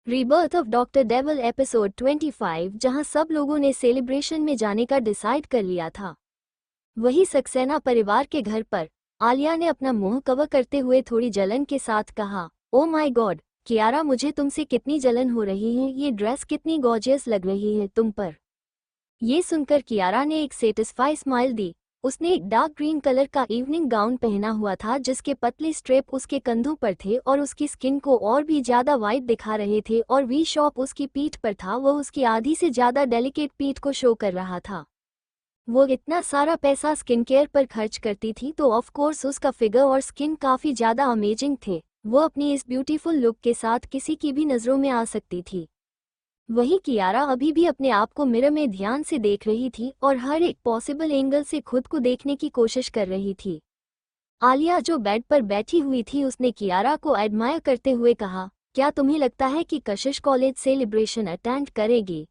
Rebirth of doctor devil episode 25, जहां सब लोगों ने सेलिब्रेशन में जाने का डिसाइड कर लिया था। वही सक्सेना परिवार के घर पर आलिया ने अपना मुंह कवर करते हुए थोड़ी जलन के साथ कहा, ओ माय गॉड कियारा, मुझे तुमसे कितनी जलन हो रही है। ये ड्रेस कितनी गॉर्जियस लग रही है तुम पर। ये सुनकर कियारा ने एक सेटिस्फाई स्माइल दी। उसने एक डार्क ग्रीन कलर का इवनिंग गाउन पहना हुआ था जिसके पतले स्ट्रेप उसके कंधों पर थे और उसकी स्किन को और भी ज्यादा वाइट दिखा रहे थे, और वी शॉप उसकी पीठ पर था। वह उसकी आधी से ज्यादा डेलिकेट पीठ को शो कर रहा था। वो इतना सारा पैसा स्किन केयर पर खर्च करती थी तो ऑफ कोर्स उसका फिगर और स्किन काफी ज्यादा अमेजिंग थे। वो अपनी इस ब्यूटीफुल लुक के साथ किसी की भी नजरों में आ सकती थी। वहीं कियारा अभी भी अपने आप को मिरर में ध्यान से देख रही थी और हर एक पॉसिबल एंगल से खुद को देखने की कोशिश कर रही थी। आलिया जो बेड पर बैठी हुई थी, उसने कियारा को एडमायर करते हुए कहा, क्या तुम्हें लगता है कि कशिश कॉलेज सेलिब्रेशन अटेंड करेगी?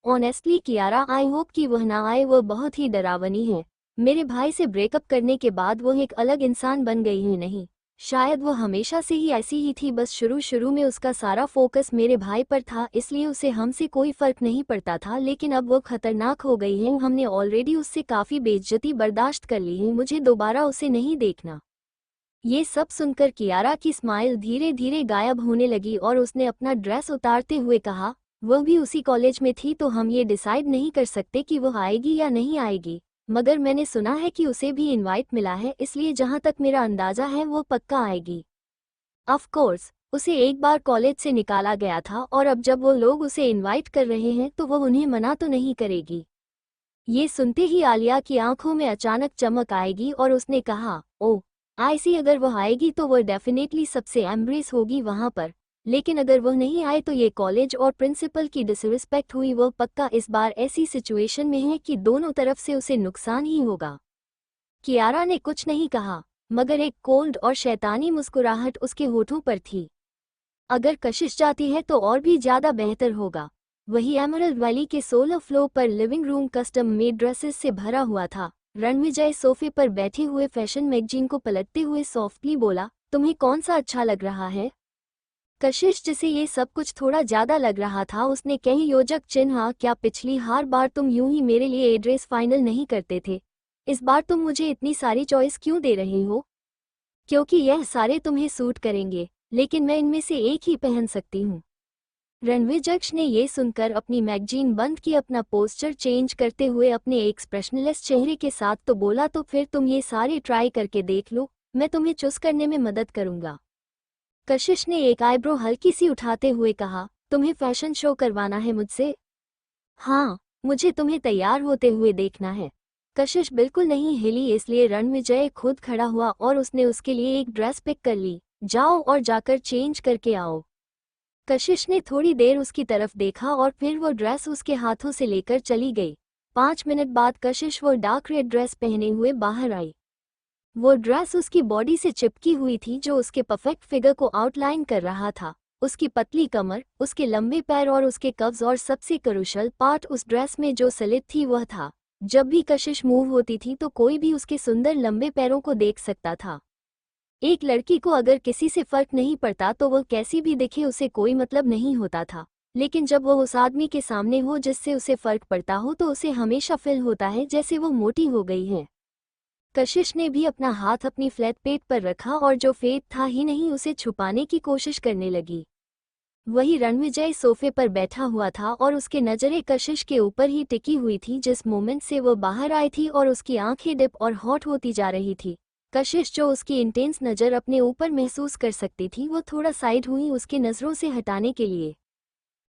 ऑनेस्टली कियारा, आई होप कि वह ना आए। वह बहुत ही डरावनी है। मेरे भाई से ब्रेकअप करने के बाद वह एक अलग इंसान बन गई है। नहीं, शायद वो हमेशा से ही ऐसी ही थी, बस शुरू शुरू में उसका सारा फोकस मेरे भाई पर था, इसलिए उसे हमसे कोई फर्क नहीं पड़ता था। लेकिन अब वो खतरनाक हो गई है। हमने ऑलरेडी उससे काफ़ी बेइज्जती बर्दाश्त कर ली है। मुझे दोबारा उसे नहीं देखना। ये सब सुनकर कियारा की स्माइल धीरे धीरे गायब होने लगी और उसने अपना ड्रेस उतारते हुए कहा, वह भी उसी कॉलेज में थी तो हम ये डिसाइड नहीं कर सकते कि वह आएगी या नहीं आएगी, मगर मैंने सुना है कि उसे भी इनवाइट मिला है, इसलिए जहां तक मेरा अंदाजा है वो पक्का आएगी। ऑफ कोर्स उसे एक बार कॉलेज से निकाला गया था और अब जब वो लोग उसे इनवाइट कर रहे हैं तो वह उन्हें मना तो नहीं करेगी। ये सुनते ही आलिया की आंखों में अचानक चमक आएगी और उसने कहा, ओह आईसी, अगर वह आएगी तो वह डेफिनेटली सबसे एम्ब्रेस होगी वहां पर, लेकिन अगर वह नहीं आए तो ये कॉलेज और प्रिंसिपल की डिसरिस्पेक्ट हुई। वह पक्का इस बार ऐसी सिचुएशन में है कि दोनों तरफ से उसे नुकसान ही होगा। कियारा ने कुछ नहीं कहा, मगर एक कोल्ड और शैतानी मुस्कुराहट उसके होठों पर थी। अगर कशिश जाती है तो और भी ज्यादा बेहतर होगा। वही एमरल्ड वैली के 16 फ्लोर पर living room custom made dresses से भरा हुआ था। रणविजय सोफे पर बैठे हुए फैशन मैगजीन को पलटते हुए सॉफ्टली बोला, तुम्हें कौन सा अच्छा लग रहा है? कशिश, जिसे ये सब कुछ थोड़ा ज्यादा लग रहा था, उसने कई योजक चिन्हा, क्या पिछली हर बार तुम यूं ही मेरे लिए एड्रेस फाइनल नहीं करते थे? इस बार तुम मुझे इतनी सारी चॉइस क्यों दे रहे हो? क्योंकि यह सारे तुम्हें सूट करेंगे, लेकिन मैं इनमें से एक ही पहन सकती हूँ। रणविजय ने ये सुनकर अपनी मैगजीन बंद की, अपना पोस्चर चेंज करते हुए अपने एक्सप्रेशनलेस चेहरे के साथ तो बोला, तो फिर तुम ये सारे ट्राई करके देख लो, मैं तुम्हें चूज करने में मदद करूंगा। कशिश ने एक आईब्रो हल्की सी उठाते हुए कहा, तुम्हें फैशन शो करवाना है मुझसे? हाँ, मुझे तुम्हें तैयार होते हुए देखना है। कशिश बिल्कुल नहीं हिली, इसलिए रणविजय खुद खड़ा हुआ और उसने उसके लिए एक ड्रेस पिक कर ली। जाओ और जाकर चेंज करके आओ। कशिश ने थोड़ी देर उसकी तरफ देखा और फिर वो ड्रेस उसके हाथों से लेकर चली गई। 5 मिनट बाद कशिश वो डार्क रेड ड्रेस पहने हुए बाहर आई। वो ड्रेस उसकी बॉडी से चिपकी हुई थी, जो उसके परफेक्ट फिगर को आउटलाइन कर रहा था। उसकी पतली कमर, उसके लंबे पैर और उसके कव्स, और सबसे क्रूशियल पार्ट उस ड्रेस में जो सलिट थी वह था, जब भी कशिश मूव होती थी तो कोई भी उसके सुंदर लंबे पैरों को देख सकता था। एक लड़की को अगर किसी से फर्क नहीं पड़ता तो वह कैसी भी दिखे उसे कोई मतलब नहीं होता था, लेकिन जब वह उस आदमी के सामने हो जिससे उसे फर्क पड़ता हो तो उसे हमेशा फील होता है जैसे वो मोटी हो गई है। कशिश ने भी अपना हाथ अपनी फ्लैट पेट पर रखा और जो फेट था ही नहीं उसे छुपाने की कोशिश करने लगी। वही रणविजय सोफे पर बैठा हुआ था और उसके नजरें कशिश के ऊपर ही टिकी हुई थी जिस मोमेंट से वो बाहर आई थी, और उसकी आंखें डिप और हॉट होती जा रही थी। कशिश, जो उसकी इंटेंस नज़र अपने ऊपर महसूस कर सकती थी, वो थोड़ा साइड हुई उसके नज़रों से हटाने के लिए।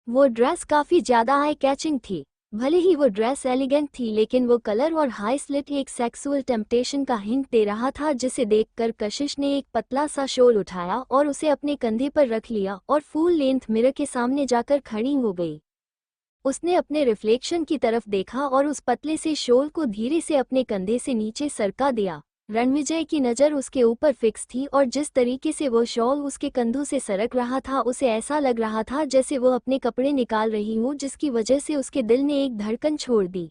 वो ड्रेस काफ़ी ज़्यादा आई कैचिंग थी। भले ही वो ड्रेस एलिगेंट थी, लेकिन वो कलर और हाई स्लिट एक सेक्सुअल टेम्पटेशन का हिंट दे रहा था, जिसे देखकर कशिश ने एक पतला सा शॉल उठाया और उसे अपने कंधे पर रख लिया और फुल लेंथ मिरर के सामने जाकर खड़ी हो गई। उसने अपने रिफ्लेक्शन की तरफ देखा और उस पतले से शॉल को धीरे से अपने कंधे से नीचे सरका दिया। रणविजय की नज़र उसके ऊपर फिक्स थी और जिस तरीके से वो शॉल उसके कंधों से सरक रहा था उसे ऐसा लग रहा था जैसे वो अपने कपड़े निकाल रही हो, जिसकी वजह से उसके दिल ने एक धड़कन छोड़ दी।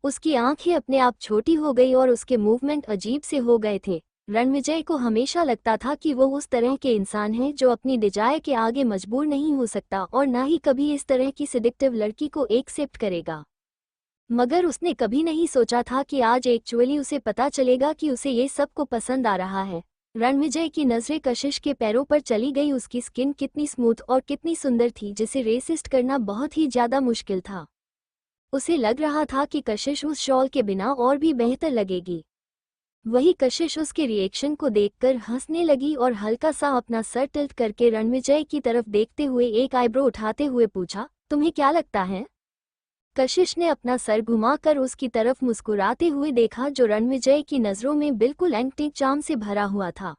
उसकी आंखें अपने आप छोटी हो गई और उसके मूवमेंट अजीब से हो गए थे। रणविजय को हमेशा लगता था कि वो उस तरह के इंसान है जो अपनी डिजायर के आगे मजबूर नहीं हो सकता और ना ही कभी इस तरह की सिडिक्टिव लड़की को एक्सेप्ट करेगा। मगर उसने कभी नहीं सोचा था कि आज एक्चुअली उसे पता चलेगा कि उसे ये सब को पसंद आ रहा है। रणविजय की नजरें कशिश के पैरों पर चली गई। उसकी स्किन कितनी स्मूथ और कितनी सुंदर थी जिसे रेसिस्ट करना बहुत ही ज्यादा मुश्किल था। उसे लग रहा था कि कशिश उस शॉल के बिना और भी बेहतर लगेगी। वही कशिश उसके रिएक्शन को देखकर हंसने लगी और हल्का सा अपना सर टिल्ट करके रणविजय की तरफ देखते हुए एक आईब्रो उठाते हुए पूछा, तुम्हें क्या लगता है? कशिश ने अपना सर घुमाकर उसकी तरफ मुस्कुराते हुए देखा जो रणविजय की नज़रों में बिल्कुल एंटीक चार्म से भरा हुआ था।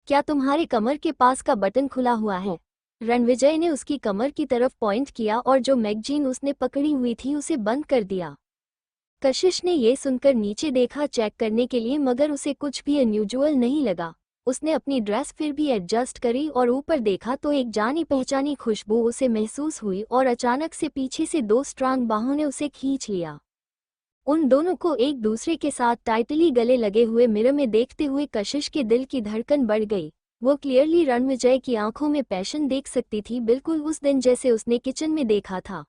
क्या तुम्हारे कमर के पास का बटन खुला हुआ है? रणविजय ने उसकी कमर की तरफ पॉइंट किया और जो मैगजीन उसने पकड़ी हुई थी उसे बंद कर दिया। कशिश ने ये सुनकर नीचे देखा चेक करने के लिए, मगर उसे कुछ भी अनयूजुअल नहीं लगा। उसने अपनी ड्रेस फिर भी एडजस्ट करी और ऊपर देखा तो एक जानी पहचानी खुशबू उसे महसूस हुई और अचानक से पीछे से दो स्ट्रांग बाहों ने उसे खींच लिया। उन दोनों को एक दूसरे के साथ टाइटली गले लगे हुए मिरर में देखते हुए कशिश के दिल की धड़कन बढ़ गई। वो क्लियरली रणविजय की आंखों में पैशन देख सकती थी, बिल्कुल उस दिन जैसे उसने किचन में देखा था।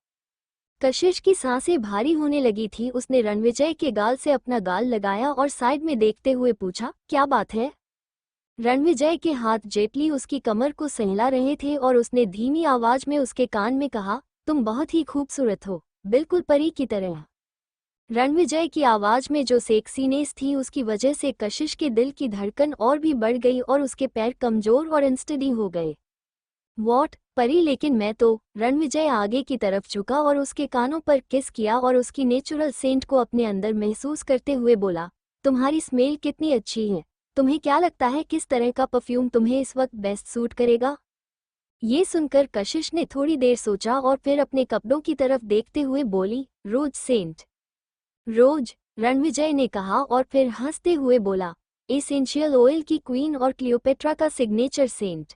कशिश की सांसें भारी होने लगी थी। उसने रणविजय के गाल से अपना गाल लगाया और साइड में देखते हुए पूछा, क्या बात है? रणविजय के हाथ जेटली उसकी कमर को सहला रहे थे और उसने धीमी आवाज में उसके कान में कहा, तुम बहुत ही खूबसूरत हो, बिल्कुल परी की तरह। रणविजय की आवाज में जो सेक्सीनेस थी उसकी वजह से कशिश के दिल की धड़कन और भी बढ़ गई और उसके पैर कमजोर और अनस्टेडी हो गए। वॉट, परी? लेकिन मैं तो। रणविजय आगे की तरफ झुका और उसके कानों पर किस किया और उसकी नेचुरल सेंट को अपने अंदर महसूस करते हुए बोला, तुम्हारी स्मेल कितनी अच्छी है। तुम्हें क्या लगता है किस तरह का परफ्यूम तुम्हें इस वक्त बेस्ट सूट करेगा? ये सुनकर कशिश ने थोड़ी देर सोचा और फिर अपने कपड़ों की तरफ देखते हुए बोली, रोज सेंट। रोज, रणविजय ने कहा और फिर हंसते हुए बोला, एसेंशियल ऑयल की क्वीन और क्लियोपेट्रा का सिग्नेचर सेंट।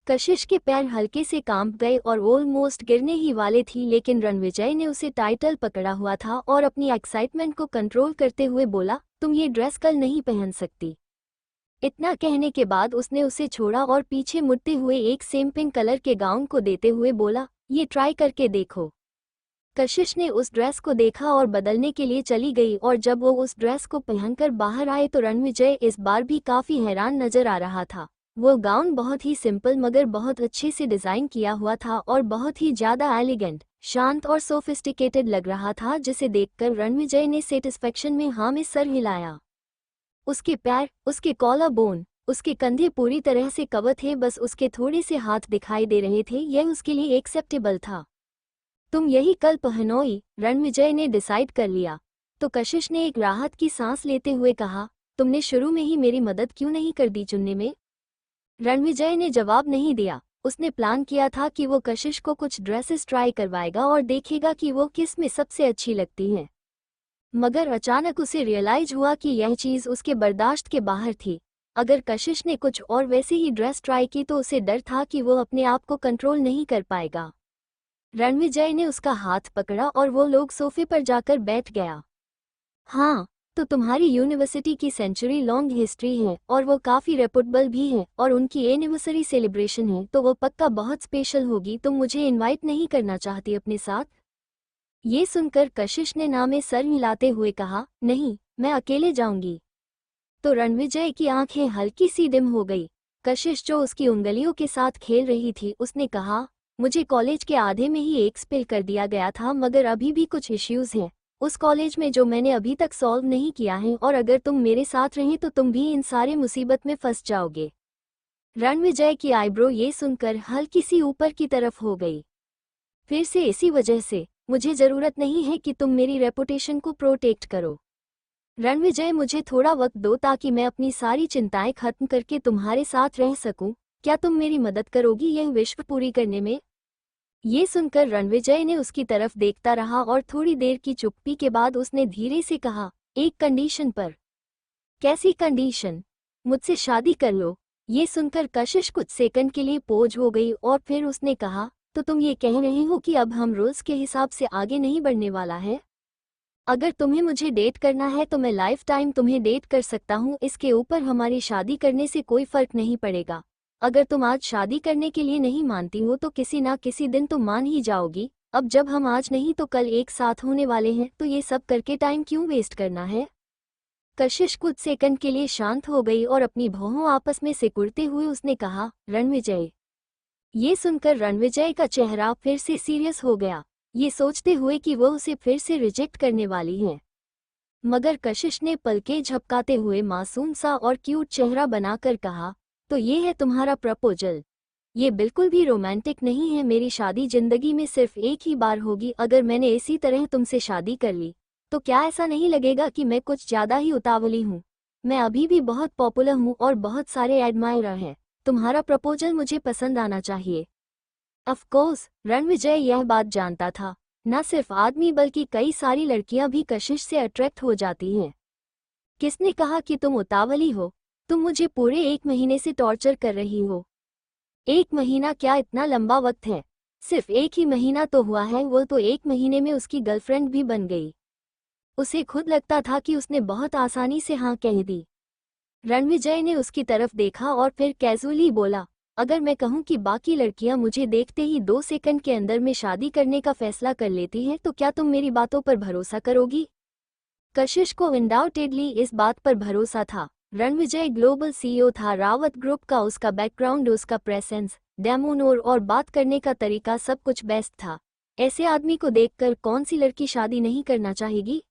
कशिश के पैर हल्के से कांप गए और ऑलमोस्ट गिरने ही वाले थी, लेकिन रणविजय ने उसे टाइटल पकड़ा हुआ था और अपनी एक्साइटमेंट को कंट्रोल करते हुए बोला, तुम ये ड्रेस कल नहीं पहन सकती। इतना कहने के बाद उसने उसे छोड़ा और पीछे मुड़ते हुए एक सेम पिंक कलर के गाउन को देते हुए बोला, ये ट्राई करके देखो। कशिश ने उस ड्रेस को देखा और बदलने के लिए चली गई और जब वो उस ड्रेस को पहनकर बाहर आए तो रणविजय इस बार भी काफी हैरान नजर आ रहा था। वो गाउन बहुत ही सिंपल मगर बहुत अच्छे से डिजाइन किया हुआ था और बहुत ही ज्यादा एलिगेंट, शांत और सोफिस्टिकेटेड लग रहा था, जिसे देखकर रणविजय ने सेटिस्फेक्शन में हाँ में सर हिलाया। उसके पैर, उसके कॉलर बोन, उसके कंधे पूरी तरह से कवर थे, बस उसके थोड़े से हाथ दिखाई दे रहे थे। यह उसके लिए एक्सेप्टेबल था। तुम यही कल पहनोई, रणविजय ने डिसाइड कर लिया। तो कशिश ने एक राहत की सांस लेते हुए कहा, तुमने शुरू में ही मेरी मदद क्यों नहीं कर दी चुनने में? रणविजय ने जवाब नहीं दिया। उसने प्लान किया था कि वो कशिश को कुछ ड्रेसेस ट्राई करवाएगा और देखेगा कि वो किस में सबसे अच्छी लगती हैं। मगर अचानक उसे रियलाइज हुआ कि यह चीज़ उसके बर्दाश्त के बाहर थी। अगर कशिश ने कुछ और वैसे ही ड्रेस ट्राई की तो उसे डर था कि वो अपने आप को कंट्रोल नहीं कर पाएगा। रणविजय ने उसका हाथ पकड़ा और वो लोग सोफे पर जाकर बैठ गया। हाँ, तो तुम्हारी यूनिवर्सिटी की सेंचुरी लॉन्ग हिस्ट्री है और वो काफ़ी रेपुटेबल भी है और उनकी एनिवर्सरी सेलिब्रेशन है तो वो पक्का बहुत स्पेशल होगी। तुम मुझे इनवाइट नहीं करना चाहती अपने साथ? ये सुनकर कशिश ने ना में सर हिलाते हुए कहा, नहीं, मैं अकेले जाऊंगी। तो रणविजय की आंखें हल्की सी डिम हो गई। कशिश जो उसकी उंगलियों के साथ खेल रही थी उसने कहा, मुझे कॉलेज के आधे में ही एक्सपेल कर दिया गया था मगर अभी भी कुछ इश्यूज हैं उस कॉलेज में जो मैंने अभी तक सॉल्व नहीं किया है और अगर तुम मेरे साथ रहें तो तुम भी इन सारे मुसीबत में फंस जाओगे। रणविजय की आईब्रो ये सुनकर हल्की सी ऊपर की तरफ हो गई। फिर से इसी वजह से मुझे ज़रूरत नहीं है कि तुम मेरी रेपुटेशन को प्रोटेक्ट करो। रणविजय, मुझे थोड़ा वक्त दो ताकि मैं अपनी सारी चिंताएं खत्म करके तुम्हारे साथ रह सकूं। क्या तुम मेरी मदद करोगी यह विश्व पूरी करने में? ये सुनकर रणविजय ने उसकी तरफ देखता रहा और थोड़ी देर की चुप्पी के बाद उसने धीरे से कहा, एक कंडीशन पर। कैसी कंडीशन? मुझसे शादी कर लो। ये सुनकर कशिश कुछ सेकंड के लिए पोज हो गई और फिर उसने कहा, तो तुम ये कह रहे हो कि अब हम रूल्स के हिसाब से आगे नहीं बढ़ने वाला है? अगर तुम्हें मुझे डेट करना है तो मैं लाइफ टाइम तुम्हें डेट कर सकता हूँ, इसके ऊपर हमारी शादी करने से कोई फर्क नहीं पड़ेगा। अगर तुम आज शादी करने के लिए नहीं मानती हो तो किसी ना किसी दिन तुम मान ही जाओगी। अब जब हम आज नहीं तो कल एक साथ होने वाले हैं तो ये सब करके टाइम क्यों वेस्ट करना है। कशिश कुछ सेकंड के लिए शांत हो गई और अपनी भौहों आपस में सिकुड़ते हुए उसने कहा, रणविजय। ये सुनकर रणविजय का चेहरा फिर से सीरियस हो गया, ये सोचते हुए कि वह उसे फिर से रिजेक्ट करने वाली है। मगर कशिश ने पलकें झपकाते हुए मासूम सा और क्यूट चेहरा बनाकर कहा, तो ये है तुम्हारा प्रपोजल। ये बिल्कुल भी रोमांटिक नहीं है। मेरी शादी जिंदगी में सिर्फ एक ही बार होगी। अगर मैंने इसी तरह तुमसे शादी कर ली तो क्या ऐसा नहीं लगेगा कि मैं कुछ ज्यादा ही उतावली हूँ। मैं अभी भी बहुत पॉपुलर हूँ और बहुत सारे एडमायरर हैं। तुम्हारा प्रपोजल मुझे पसंद आना चाहिए। ऑफ कोर्स, रणविजय यह बात जानता था, न सिर्फ आदमी बल्कि कई सारी लड़कियां भी कशिश से अट्रैक्ट हो जाती हैं। किसने कहा कि तुम उतावली हो? तुम मुझे पूरे 1 महीने से टॉर्चर कर रही हो। 1 महीना क्या इतना लंबा वक्त है? सिर्फ 1 ही महीना तो हुआ है, वो तो 1 महीने में उसकी गर्लफ्रेंड भी बन गई। उसे खुद लगता था कि उसने बहुत आसानी से हाँ कह दी। रणविजय ने उसकी तरफ देखा और फिर कैजुअली बोला, अगर मैं कहूं कि बाकी लड़कियां मुझे देखते ही 2 सेकंड के अंदर में शादी करने का फैसला कर लेती हैं तो क्या तुम मेरी बातों पर भरोसा करोगी? कशिश को अनडाउटेडली इस बात पर भरोसा था। रणविजय ग्लोबल सीईओ था रावत ग्रुप का, उसका बैकग्राउंड, उसका प्रेजेंस, डेमोनोर और बात करने का तरीका सब कुछ बेस्ट था। ऐसे आदमी को देखकर कौन सी लड़की शादी नहीं करना चाहेगी?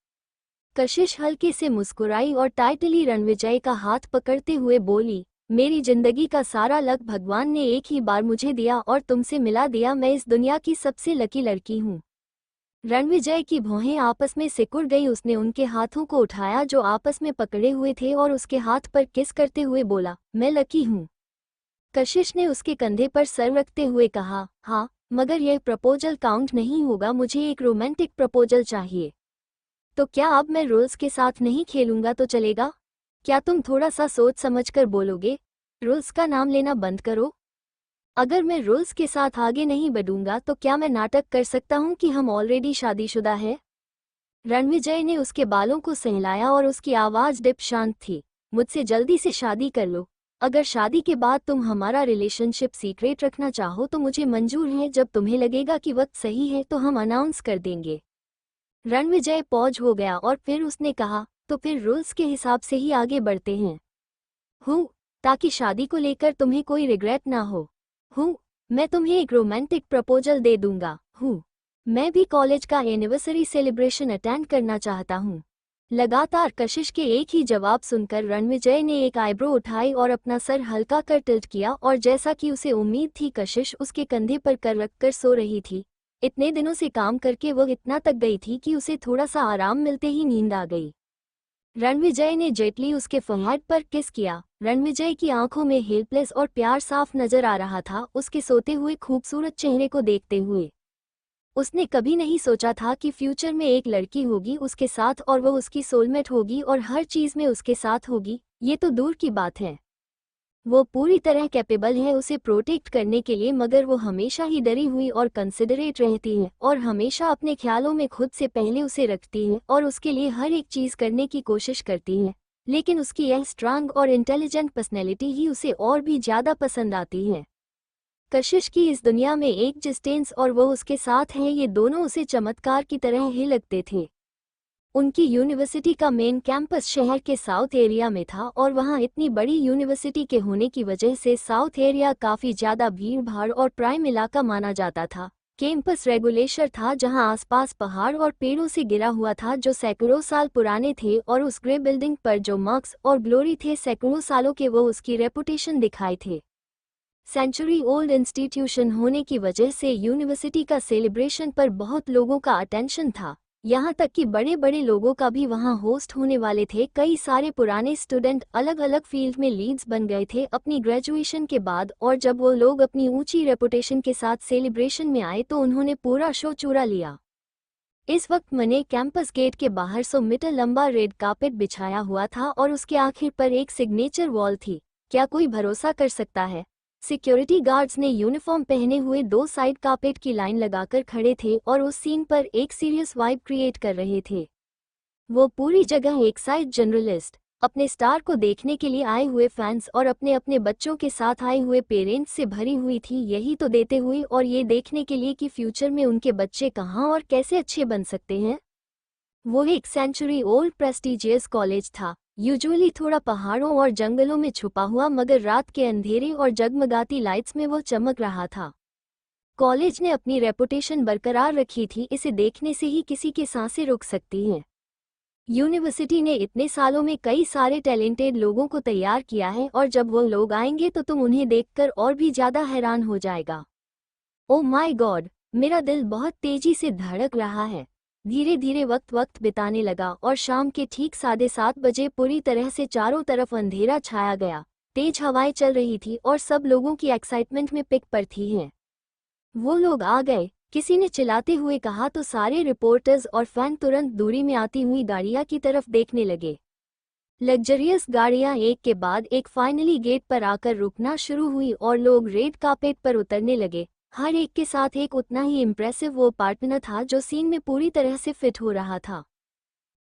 कशिश हल्के से मुस्कुराई और टाइटली रणविजय का हाथ पकड़ते हुए बोली, मेरी जिंदगी का सारा लक भगवान ने एक ही बार मुझे दिया और तुमसे मिला दिया। मैं इस दुनिया की सबसे लकी लड़की हूँ। रणविजय की भौहें आपस में सिकुड़ गई। उसने उनके हाथों को उठाया जो आपस में पकड़े हुए थे और उसके हाथ पर किस करते हुए बोला, मैं लकी हूँ। कशिश ने उसके कंधे पर सर रखते हुए कहा, हाँ, मगर यह प्रपोजल काउंट नहीं होगा। मुझे एक रोमांटिक प्रपोजल चाहिए। तो क्या अब मैं रूल्स के साथ नहीं खेलूंगा तो चलेगा? क्या तुम थोड़ा सा सोच समझकर बोलोगे? रूल्स का नाम लेना बंद करो। अगर मैं रूल्स के साथ आगे नहीं बढ़ूंगा तो क्या मैं नाटक कर सकता हूं कि हम ऑलरेडी शादीशुदा है? रणविजय ने उसके बालों को सहलाया और उसकी आवाज डिप शांत थी। मुझसे जल्दी से शादी कर लो। अगर शादी के बाद तुम हमारा रिलेशनशिप सीक्रेट रखना चाहो तो मुझे मंजूर है। जब तुम्हें लगेगा कि वक्त सही है तो हम अनाउंस कर देंगे। रणविजय पॉज हो गया और फिर उसने कहा, तो फिर रूल्स के हिसाब से ही आगे बढ़ते हैं। हूँ, ताकि शादी को लेकर तुम्हें कोई रिग्रेट ना हो। हूँ, मैं तुम्हें एक रोमांटिक प्रपोजल दे दूंगा। हूँ, मैं भी कॉलेज का एनिवर्सरी सेलिब्रेशन अटेंड करना चाहता हूँ। लगातार कशिश के एक ही जवाब सुनकर रणविजय ने एक आईब्रो उठाई और अपना सर हल्का कर टिल्ट किया और जैसा कि उसे उम्मीद थी कशिश उसके कंधे पर कर रखकर सो रही थी। इतने दिनों से काम करके वो इतना तक गई थी कि उसे थोड़ा सा आराम मिलते ही नींद आ गई। रणविजय ने जेटली उसके फोरहेड पर किस किया। रणविजय की आंखों में हेल्पलेस और प्यार साफ नजर आ रहा था उसके सोते हुए खूबसूरत चेहरे को देखते हुए। उसने कभी नहीं सोचा था कि फ्यूचर में एक लड़की होगी उसके साथ और वो उसकी सोलमेट होगी और हर चीज में उसके साथ होगी। ये तो दूर की बात है, वो पूरी तरह कैपेबल है उसे प्रोटेक्ट करने के लिए, मगर वो हमेशा ही डरी हुई और कंसिडरेट रहती है और हमेशा अपने ख्यालों में खुद से पहले उसे रखती है और उसके लिए हर एक चीज करने की कोशिश करती है। लेकिन उसकी यह स्ट्रांग और इंटेलिजेंट पर्सनैलिटी ही उसे और भी ज्यादा पसंद आती है। कशिश की इस दुनिया में एक जिस्टेंस और वो उसके साथ है, ये दोनों उसे चमत्कार की तरह ही लगते थे। उनकी यूनिवर्सिटी का मेन कैंपस शहर के साउथ एरिया में था और वहां इतनी बड़ी यूनिवर्सिटी के होने की वजह से साउथ एरिया काफी ज्यादा भीड़ भाड़ और प्राइम इलाका माना जाता था। कैंपस रेगुलेशन था जहां आसपास पहाड़ और पेड़ों से घिरा हुआ था जो सैकड़ों साल पुराने थे और उस ग्रे बिल्डिंग पर जो मार्क्स और ग्लोरी थे सैकड़ों सालों के, वो उसकी रेपुटेशन दिखाए थे। सेंचुरी ओल्ड इंस्टीट्यूशन होने की वजह से यूनिवर्सिटी का सेलिब्रेशन पर बहुत लोगों का अटेंशन था। यहाँ तक कि बड़े बड़े लोगों का भी वहाँ होस्ट होने वाले थे। कई सारे पुराने स्टूडेंट अलग अलग फील्ड में लीड्स बन गए थे अपनी ग्रेजुएशन के बाद, और जब वो लोग अपनी ऊंची रेपुटेशन के साथ सेलिब्रेशन में आए तो उन्होंने पूरा शो चुरा लिया। इस वक्त मैंने कैंपस गेट के बाहर 100 मीटर लंबा रेड कार्पेट बिछाया हुआ था और उसके आखिर पर एक सिग्नेचर वॉल थी। क्या कोई भरोसा कर सकता है? सिक्योरिटी गार्ड्स ने यूनिफॉर्म पहने हुए 2 साइड कार्पेट की लाइन लगाकर खड़े थे और उस सीन पर एक सीरियस वाइब क्रिएट कर रहे थे। वो पूरी जगह एक्साइट जर्नलिस्ट, अपने स्टार को देखने के लिए आए हुए फैंस और अपने अपने बच्चों के साथ आए हुए पेरेंट्स से भरी हुई थी, यही तो देते हुए और ये देखने के लिए कि फ्यूचर में उनके बच्चे कहाँ और कैसे अच्छे बन सकते हैं। वो एक सेंचुरी ओल्ड प्रेस्टिजियस कॉलेज था, यूजुअली थोड़ा पहाड़ों और जंगलों में छुपा हुआ, मगर रात के अंधेरे और जगमगाती लाइट्स में वो चमक रहा था। कॉलेज ने अपनी रेपुटेशन बरकरार रखी थी, इसे देखने से ही किसी की सांसें रुक सकती हैं। यूनिवर्सिटी ने इतने सालों में कई सारे टैलेंटेड लोगों को तैयार किया है और जब वो लोग आएंगे तो तुम उन्हें देखकर और भी ज्यादा हैरान हो जाएगा। ओ माय गॉड, मेरा दिल बहुत तेजी से धड़क रहा है। धीरे धीरे वक्त बिताने लगा और शाम के ठीक 7:30 बजे पूरी तरह से चारों तरफ अंधेरा छाया गया। तेज हवाएं चल रही थी और सब लोगों की एक्साइटमेंट में पिक पर थी हैं। वो लोग आ गए, किसी ने चिल्लाते हुए कहा तो सारे रिपोर्टर्स और फैन तुरंत दूरी में आती हुई गाड़ियां की तरफ देखने लगे। लग्जरियस गाड़ियां एक के बाद एक फाइनली गेट पर आकर रुकना शुरू हुई और लोग रेड कार्पेट पर उतरने लगे। हर एक के साथ एक उतना ही इम्प्रेसिव वो पार्टनर था जो सीन में पूरी तरह से फिट हो रहा था।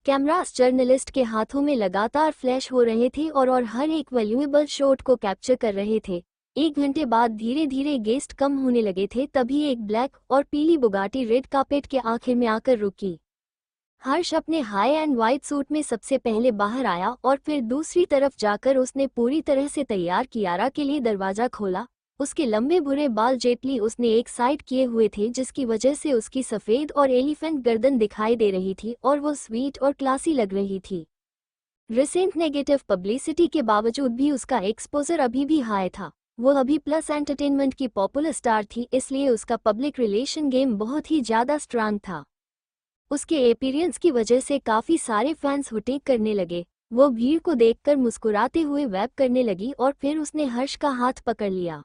कैमरास जर्नलिस्ट के हाथों में लगातार फ्लैश हो रहे थे और हर एक वैल्यूएबल शॉट को कैप्चर कर रहे थे। 1 घंटे बाद धीरे धीरे गेस्ट कम होने लगे थे, तभी एक ब्लैक और पीली बुगाटी रेड कार्पेट के आखिर में आकर रुकी। हर्ष अपने हाई एंड वाइट सूट में सबसे पहले बाहर आया और फिर दूसरी तरफ जाकर उसने पूरी तरह से तैयार कियारा के लिए दरवाजा खोला। उसके लंबे भूरे बाल जेटली उसने एक साइड किए हुए थे, जिसकी वजह से उसकी सफ़ेद और एलिफेंट गर्दन दिखाई दे रही थी और वो स्वीट और क्लासी लग रही थी। रिसेंट नेगेटिव पब्लिसिटी के बावजूद भी उसका एक्सपोजर अभी भी हाई था। वो अभी प्लस एंटरटेनमेंट की पॉपुलर स्टार थी, इसलिए उसका पब्लिक रिलेशन गेम बहुत ही ज़्यादा स्ट्रांग था। उसके अपीयरेंस की वजह से काफ़ी सारे फैंस हुटिंग करने लगे। वो भीड़ को देखकर मुस्कुराते हुए वैब करने लगी और फिर उसने हर्ष का हाथ पकड़ लिया।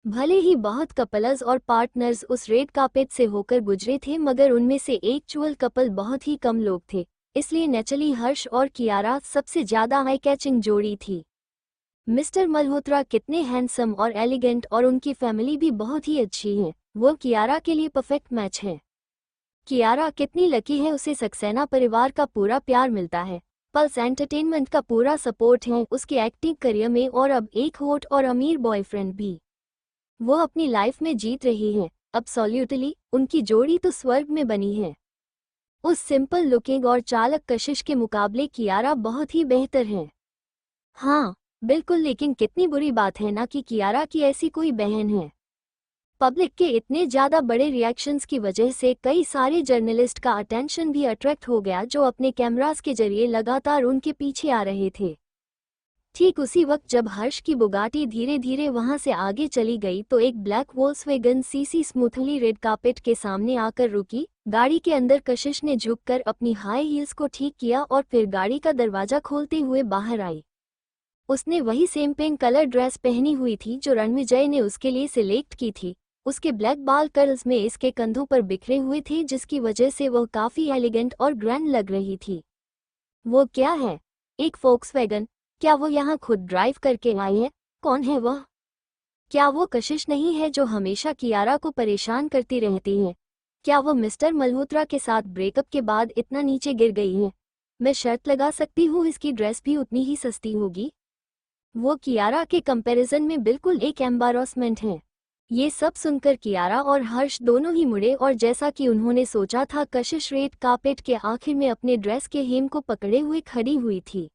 भले ही बहुत कपल्स और पार्टनर्स उस रेड कार्पेट से होकर गुजरे थे, मगर उनमें से एक्चुअल कपल बहुत ही कम लोग थे, इसलिए नेचुरली हर्ष और कियारा सबसे ज़्यादा आई कैचिंग जोड़ी थी। मिस्टर मल्होत्रा कितने हैंडसम और एलिगेंट और उनकी फैमिली भी बहुत ही अच्छी है। वो कियारा के लिए परफेक्ट मैच है। कियारा कितनी लकी है, उसे सक्सेना परिवार का पूरा प्यार मिलता है, पल्स एंटरटेनमेंट का पूरा सपोर्ट है उसके एक्टिंग करियर में, और अब एक हॉट और अमीर बॉयफ्रेंड भी। वो अपनी लाइफ में जीत रही हैं। एब्सोल्युटली, उनकी जोड़ी तो स्वर्ग में बनी है। उस सिंपल लुकिंग और चालक कशिश के मुकाबले कियारा बहुत ही बेहतर है। हाँ बिल्कुल, लेकिन कितनी बुरी बात है ना कि कियारा की ऐसी कोई बहन है। पब्लिक के इतने ज़्यादा बड़े रिएक्शंस की वजह से कई सारे जर्नलिस्ट का अटेंशन भी अट्रैक्ट हो गया, जो अपने कैमरास के जरिए लगातार उनके पीछे आ रहे थे। ठीक उसी वक्त जब हर्ष की बुगाटी धीरे धीरे वहां से आगे चली गई तो एक black Volkswagen CC smoothly red carpet के सामने आकर रुकी। गाड़ी के अंदर कशिश ने झुककर अपनी हाई हील्स को ठीक किया और फिर गाड़ी का दरवाजा खोलते हुए बाहर आई। उसने वही सेम पिंक कलर ड्रेस पहनी हुई थी जो रणविजय ने उसके लिए सिलेक्ट की थी। उसके ब्लैक बाल कर्ल्स में इसके कंधों पर बिखरे हुए थे, जिसकी वजह से वह काफ़ी एलिगेंट और ग्रैंड लग रही थी। वो क्या है? एक फोक्सवैगन? क्या वो यहाँ खुद ड्राइव करके आई है? कौन है वह? क्या वो कशिश नहीं है जो हमेशा कियारा को परेशान करती रहती है? क्या वो मिस्टर मल्होत्रा के साथ ब्रेकअप के बाद इतना नीचे गिर गई है? मैं शर्त लगा सकती हूँ इसकी ड्रेस भी उतनी ही सस्ती होगी। वो कियारा के कंपैरिजन में बिल्कुल एक एम्बारसमेंट है। ये सब सुनकर कियारा और हर्ष दोनों ही मुड़े और जैसा कि उन्होंने सोचा था, कशिश रेड कार्पेट के आखिर में अपने ड्रेस के हेम को पकड़े हुए खड़ी हुई थी।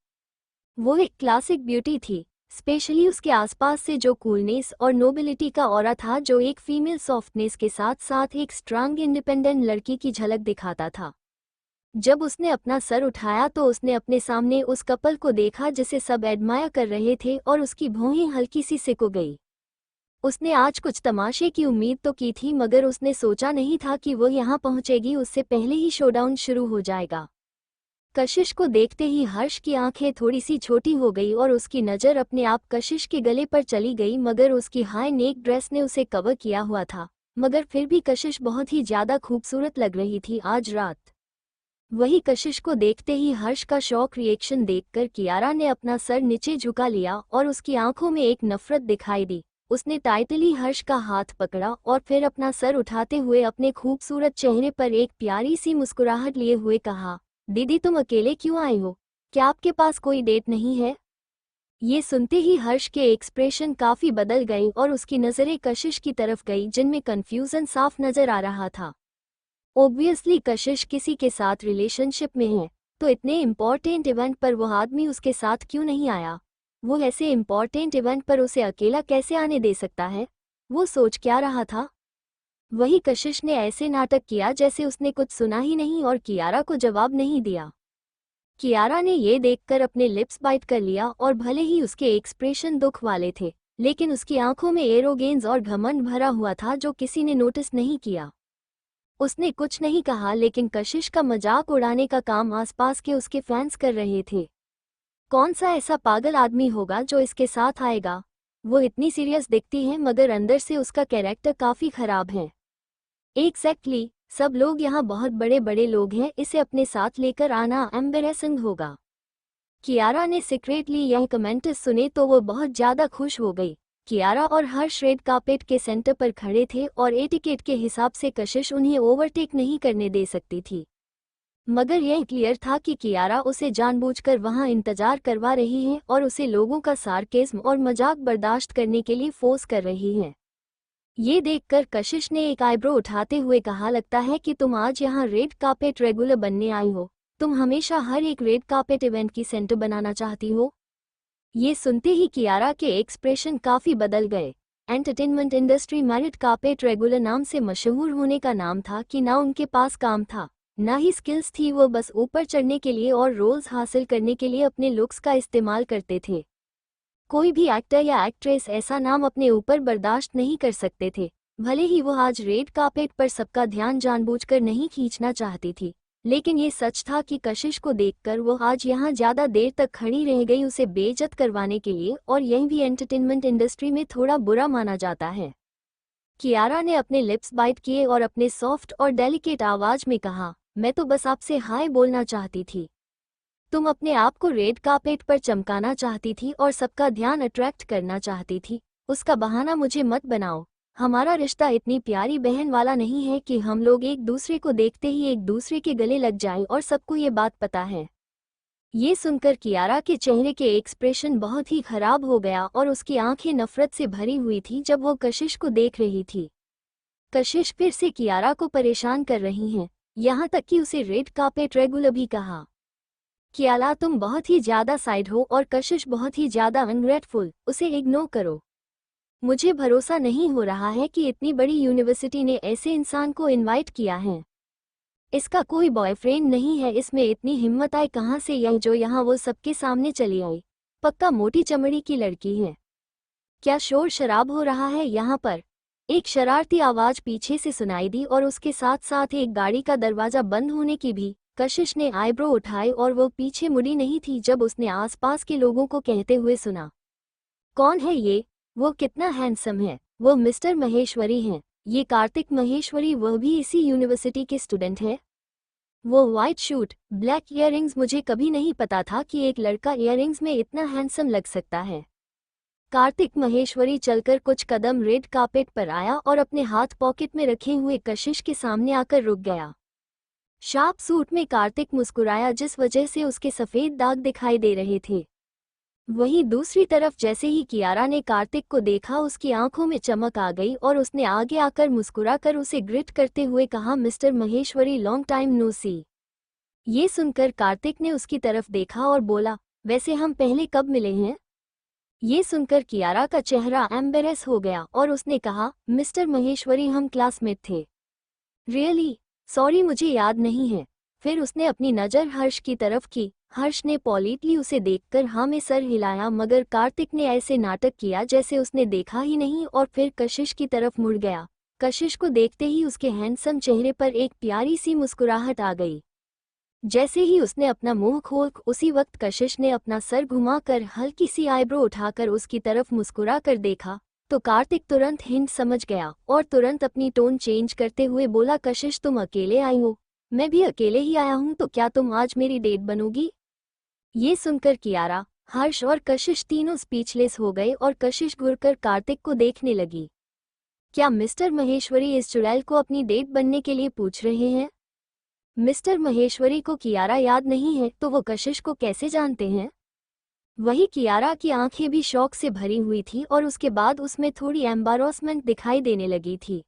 वो एक क्लासिक ब्यूटी थी, स्पेशली उसके आसपास से जो कूलनेस और नोबिलिटी का ऑरा था, जो एक फीमेल सॉफ्टनेस के साथ साथ एक स्ट्रांग इंडिपेंडेंट लड़की की झलक दिखाता था। जब उसने अपना सर उठाया तो उसने अपने सामने उस कपल को देखा जिसे सब एडमायर कर रहे थे और उसकी भौहें हल्की सी सिकुड़ गई। उसने आज कुछ तमाशे की उम्मीद तो की थी, मगर उसने सोचा नहीं था कि वो यहाँ पहुँचेगी उससे पहले ही शोडाउन शुरू हो जाएगा। कशिश को देखते ही हर्ष की आंखें थोड़ी सी छोटी हो गई और उसकी नज़र अपने आप कशिश के गले पर चली गई, मगर उसकी हाई नेक ड्रेस ने उसे कवर किया हुआ था। मगर फिर भी कशिश बहुत ही ज़्यादा खूबसूरत लग रही थी आज रात। वही कशिश को देखते ही हर्ष का शॉक रिएक्शन देखकर कियारा ने अपना सर नीचे झुका लिया और उसकी आंखों में एक नफरत दिखाई दी। उसने टाइटली हर्ष का हाथ पकड़ा और फिर अपना सर उठाते हुए अपने खूबसूरत चेहरे पर एक प्यारी सी मुस्कुराहट लिए हुए कहा, दीदी तुम अकेले क्यों आई हो? क्या आपके पास कोई डेट नहीं है? ये सुनते ही हर्ष के एक्सप्रेशन काफी बदल गए और उसकी नजरें कशिश की तरफ गई जिनमें कंफ्यूजन साफ नजर आ रहा था। ऑब्वियसली कशिश किसी के साथ रिलेशनशिप में है, तो इतने इम्पोर्टेंट इवेंट पर वो आदमी उसके साथ क्यों नहीं आया? वो ऐसे इम्पोर्टेंट इवेंट पर उसे अकेला कैसे आने दे सकता है? वो सोच क्या रहा था? वही कशिश ने ऐसे नाटक किया जैसे उसने कुछ सुना ही नहीं और कियारा को जवाब नहीं दिया। कियारा ने ये देखकर अपने लिप्स बाइट कर लिया और भले ही उसके एक्सप्रेशन दुख वाले थे, लेकिन उसकी आंखों में एरोगेंस और घमंड भरा हुआ था जो किसी ने नोटिस नहीं किया। उसने कुछ नहीं कहा, लेकिन कशिश का मजाक उड़ाने का काम आसपास के उसके फैंस कर रहे थे। कौन सा ऐसा पागल आदमी होगा जो इसके साथ आएगा? वो इतनी सीरियस दिखती है मगर अंदर से उसका कैरेक्टर काफी खराब है। एग्जैक्टली, सब लोग यहाँ बहुत बड़े बड़े लोग हैं, इसे अपने साथ लेकर आना एम्बेरेसिंग होगा। कियारा ने सीक्रेटली यह कमेंट सुने तो वो बहुत ज्यादा खुश हो गई। कियारा और हर्ष रेड कार्पेट के सेंटर पर खड़े थे और एटिकेट के हिसाब से कशिश उन्हें ओवरटेक नहीं करने दे सकती थी। मगर यह क्लियर था कि कियारा उसे जानबूझकर वहां इंतजार करवा रही है और उसे लोगों का सार्केज्म और मजाक बर्दाश्त करने के लिए फोर्स कर रही है। ये देखकर कशिश ने एक आईब्रो उठाते हुए कहा, लगता है कि तुम आज यहाँ रेड कार्पेट रेगुलर बनने आई हो। तुम हमेशा हर एक रेड कार्पेट इवेंट की सेंटर बनाना चाहती हो। ये सुनते ही कियारा के एक्सप्रेशन काफी बदल गए। एंटरटेनमेंट इंडस्ट्री में रेड कार्पेट रेगुलर नाम से मशहूर होने का नाम था कि ना उनके पास काम था, ना ही स्किल्स थी। वो बस ऊपर चढ़ने के लिए और रोल्स हासिल करने के लिए अपने लुक्स का इस्तेमाल करते थे। कोई भी एक्टर या एक्ट्रेस ऐसा नाम अपने ऊपर बर्दाश्त नहीं कर सकते थे। भले ही वो आज रेड कार्पेट पर सबका ध्यान जानबूझकर नहीं खींचना चाहती थी, लेकिन ये सच था कि कशिश को देखकर वो आज यहाँ ज्यादा देर तक खड़ी रह गई उसे बेइज्जत करवाने के लिए, और यही भी एंटरटेनमेंट इंडस्ट्री में थोड़ा बुरा माना जाता है। कियारा ने अपने लिप्स बाइट किए और अपने सॉफ्ट और डेलिकेट आवाज में कहा, मैं तो बस आपसे हाय बोलना चाहती थी। तुम अपने आप को रेड कार्पेट पर चमकाना चाहती थी और सबका ध्यान अट्रैक्ट करना चाहती थी। उसका बहाना मुझे मत बनाओ। हमारा रिश्ता इतनी प्यारी बहन वाला नहीं है कि हम लोग एक दूसरे को देखते ही एक दूसरे के गले लग जाएं, और सबको ये बात पता है। ये सुनकर कियारा के चेहरे के एक्सप्रेशन बहुत ही खराब हो गया और उसकी आंखें नफरत से भरी हुई थी जब वो कशिश को देख रही थी। कशिश फिर से कियारा को परेशान कर रही हैं, यहाँ तक कि उसे रेड कार्पेट रेगुलर भी कहा। कियारा तुम बहुत ही ज्यादा साइड हो और कशिश बहुत ही ज्यादा अनग्रेटफुल, उसे इग्नोर करो। मुझे भरोसा नहीं हो रहा है कि इतनी बड़ी यूनिवर्सिटी ने ऐसे इंसान को इनवाइट किया है। इसका कोई बॉयफ्रेंड नहीं है, इसमें इतनी हिम्मत आई कहाँ से यह जो यहाँ वो सबके सामने चली आई? पक्का मोटी चमड़ी की लड़की है। क्या शोर शराब हो रहा है यहाँ पर? एक शरारती आवाज पीछे से सुनाई दी और उसके साथ साथ एक गाड़ी का दरवाजा बंद होने की भी। कशिश ने आईब्रो उठाए और वो पीछे मुड़ी नहीं थी जब उसने आसपास के लोगों को कहते हुए सुना, कौन है ये? वो कितना हैंडसम है। वो मिस्टर महेश्वरी हैं। ये कार्तिक महेश्वरी, वह भी इसी यूनिवर्सिटी के स्टूडेंट है। वो वाइट शूट, ब्लैक इयररिंग्स, मुझे कभी नहीं पता था कि एक लड़का इयररिंग्स में इतना हैंडसम लग सकता है। कार्तिक महेश्वरी चलकर कुछ कदम रेड कार्पेट पर आया और अपने हाथ पॉकेट में रखे हुए कशिश के सामने आकर रुक गया। शार्प सूट में कार्तिक मुस्कुराया जिस वजह से उसके सफेद दाग दिखाई दे रहे थे। वहीं दूसरी तरफ जैसे ही कियारा ने कार्तिक को देखा उसकी आंखों में चमक आ गई और उसने आगे आकर मुस्कुराकर उसे ग्रिट करते हुए कहा, mister Maheshwari long time no see. ये सुनकर कार्तिक ने उसकी तरफ देखा और बोला, वैसे हम पहले कब मिले हैं? ये सुनकर कियारा का चेहरा एम्बेरेस हो गया और उसने कहा, मिस्टर महेश्वरी हम क्लासमेट थे। रियली? सॉरी मुझे याद नहीं है। फिर उसने अपनी नज़र हर्ष की तरफ की। हर्ष ने पॉलिटली उसे देखकर हाँ में सर हिलाया, मगर कार्तिक ने ऐसे नाटक किया जैसे उसने देखा ही नहीं और फिर कशिश की तरफ मुड़ गया। कशिश को देखते ही उसके हैंडसम चेहरे पर एक प्यारी सी मुस्कुराहट आ गई। जैसे ही उसने अपना मुंह खोल, उसी वक्त कशिश ने अपना सर घुमाकर हल्की सी आईब्रो उठाकर उसकी तरफ मुस्कुरा कर देखा तो कार्तिक तुरंत हिंट समझ गया और तुरंत अपनी टोन चेंज करते हुए बोला, कशिश तुम अकेले आई हो? मैं भी अकेले ही आया हूँ, तो क्या तुम आज मेरी डेट बनोगी? ये सुनकर कियारा, हर्ष और कशिश तीनों स्पीचलेस हो गए और कशिश घूरकर कार्तिक को देखने लगी। क्या मिस्टर महेश्वरी इस चुड़ैल को अपनी डेट बनने के लिए पूछ रहे हैं? मिस्टर महेश्वरी को कियारा याद नहीं है तो वो कशिश को कैसे जानते हैं? वही कियारा की आंखें भी शौक से भरी हुई थी और उसके बाद उसमें थोड़ी एम्बारोसमेंट दिखाई देने लगी थी।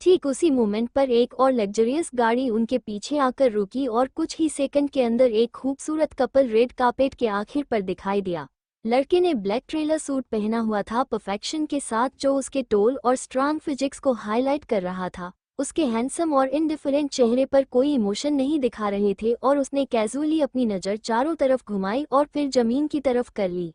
ठीक उसी मोमेंट पर एक और लग्जरियस गाड़ी उनके पीछे आकर रुकी और कुछ ही सेकंड के अंदर एक खूबसूरत कपल रेड कार्पेट के आखिर पर दिखाई दिया। लड़के ने ब्लैक ट्रेलर सूट पहना हुआ था परफेक्शन के साथ, जो उसके टोल और स्ट्रांग फिजिक्स को हाईलाइट कर रहा था। उसके हैंडसम और इंडिफरेंट चेहरे पर कोई इमोशन नहीं दिखा रहे थे और उसने कैजुअली अपनी नज़र चारों तरफ घुमाई और फिर जमीन की तरफ कर ली।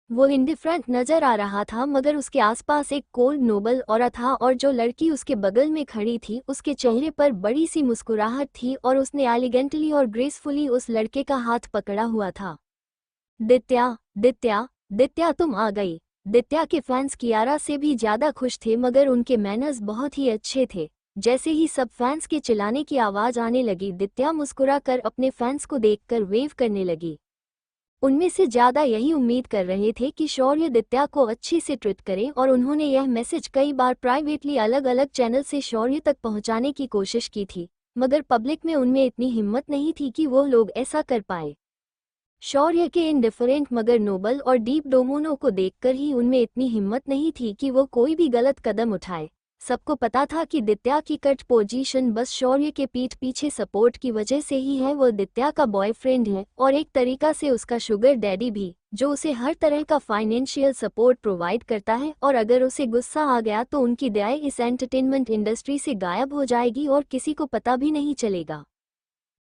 वो इंडिफरेंट नजर आ रहा था मगर उसके आसपास एक कोल्ड नोबल औरत था और जो लड़की उसके बगल में खड़ी थी उसके चेहरे पर बड़ी सी मुस्कुराहट थी और उसने एलिगेंटली और ग्रेसफुली उस लड़के का हाथ पकड़ा हुआ था। दित्या, दित्या, दित्या तुम आ गई। दित्या के फैंस कियारा से भी ज्यादा खुश थे मगर उनके मैनर्स बहुत ही अच्छे थे। जैसे ही सब फैंस के चिल्लाने की आवाज आने लगी, दित्या मुस्कुरा कर अपने फैंस को देखकर वेव करने लगी। उनमें से ज्यादा यही उम्मीद कर रहे थे कि शौर्य दित्या को अच्छे से ट्रीट करे और उन्होंने यह मैसेज कई बार प्राइवेटली अलग अलग चैनल से शौर्य तक पहुंचाने की कोशिश की थी, मगर पब्लिक में उनमें इतनी हिम्मत नहीं थी कि वो लोग ऐसा कर पाए। शौर्य के इंडिफरेंट मगर नोबल और डीप डोमोनो को देखकर ही उनमें इतनी हिम्मत नहीं थी कि वो कोई भी गलत कदम उठाए। सबको पता था कि दित्या की कट पोजीशन बस शौर्य के पीठ पीछे सपोर्ट की वजह से ही है। वो दित्या का बॉयफ्रेंड है और एक तरीका से उसका शुगर डैडी भी, जो उसे हर तरह का फाइनेंशियल सपोर्ट प्रोवाइड करता है। और अगर उसे गुस्सा आ गया तो उनकी दया इस एंटरटेनमेंट इंडस्ट्री से गायब हो जाएगी और किसी को पता भी नहीं चलेगा।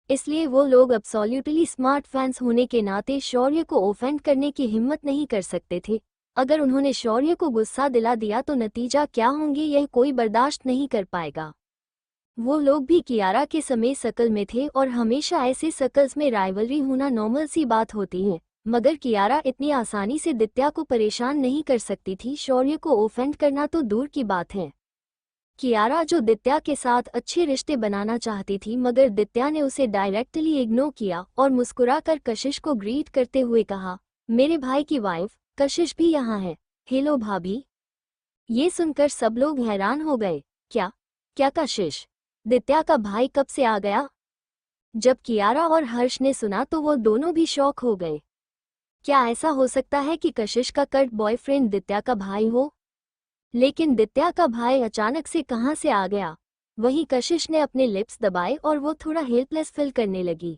इसलिए वो लोग एब्सोल्युटली स्मार्ट फैंस होने के नाते शौर्य को ऑफेंड करने की हिम्मत नहीं कर सकते थे। अगर उन्होंने शौर्य को गुस्सा दिला दिया तो नतीजा क्या होंगे यह कोई बर्दाश्त नहीं कर पाएगा। वो लोग भी कियारा के समय सर्कल में थे और हमेशा ऐसे सर्कल्स में राइवलरी होना नॉर्मल सी बात होती है, मगर कियारा इतनी आसानी से दित्या को परेशान नहीं कर सकती थी। शौर्य को ऑफेंड करना तो दूर की बात है। कियारा जो दित्या के साथ अच्छे रिश्ते बनाना चाहती थी, मगर दित्या ने उसे डायरेक्टली इग्नोर किया और मुस्कुराकर कशिश को ग्रीट करते हुए कहा, मेरे भाई की वाइफ कशिश भी यहाँ है। हेलो भाभी। ये सुनकर सब लोग हैरान हो गए। क्या क्या कशिश? दित्या का भाई कब से आ गया? जब कियारा और हर्ष ने सुना तो वो दोनों भी शॉक हो गए। क्या ऐसा हो सकता है कि कशिश का कट बॉयफ्रेंड दित्या का भाई हो? लेकिन दित्या का भाई अचानक से कहाँ से आ गया? वहीं कशिश ने अपने लिप्स दबाए और वो थोड़ा हेल्पलेस फील करने लगी।